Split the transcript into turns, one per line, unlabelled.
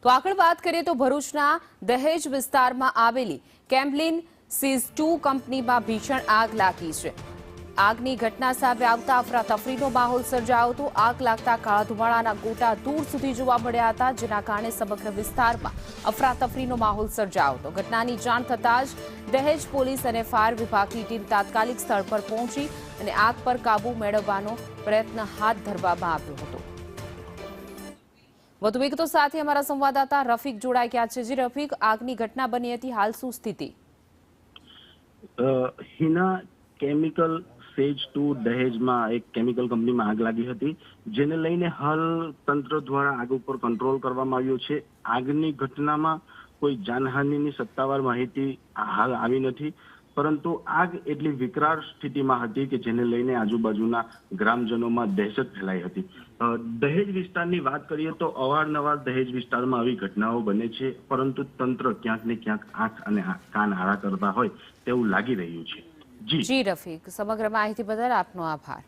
તો આગળ વાત કરીએ તો ભરૂચના દહેજ વિસ્તારમાં આવેલી કેમ્બલિન સીઝ 2 કંપનીમાં ભીષણ આગ લાગી છે। આગની ઘટના સામે આવતા અફરાતફરીનો માહોલ સર્જાયો હતો। આગ લાગતા કાળા ધુમાડાના ગોટા દૂર સુધી જોવા મળ્યા હતા, જેના કારણે સમગ્ર વિસ્તારમાં અફરાતફરીનો માહોલ સર્જાયો હતો। ઘટનાની જાણ થતાં જ દહેજ પોલીસ અને ફાયર વિભાગની ટીમ તાત્કાલિક સ્થળ પર પહોંચી અને આગ પર કાબુ મેળવવાનો પ્રયત્ન હાથ ધરવામાં આવ્યો હતો। વધુ વિગતો સાથે અમારા સંવાદદાતા રફીક જોડાઈ ગયા છે। જી રફીક, આગની ઘટના બની હતી, હાલ શું સ્થિતિ?
હિના કેમિકલ સેજ 2 દહેજમાં એક કેમિકલ કંપનીમાં આગ લાગી હતી, જેને લઈને હાલ તંત્ર દ્વારા આગ ઉપર કંટ્રોલ કરવામાં આવ્યો છે। આગની ઘટનામાં કોઈ જાનહાનિની સત્તાવાર માહિતી હાલ આવી નથી, પરંતુ આગ એટલી વિકરાળ સ્થિતિમાં હતી કે જેને લઈને આજુબાજુના ગ્રામજનોમાં દહેશત ફેલાઈ હતી। દહેજ વિસ્તારની વાત કરીએ તો અવારનવાર દહેજ વિસ્તારમાં આવી ઘટનાઓ બને છે, પરંતુ તંત્ર ક્યાંક ને ક્યાંક આંખ અને કાન આડા કરતા હોય તેવું લાગી રહ્યું છે।
જી રફીક, સમગ્ર માહિતી બદલ આપનો આભાર।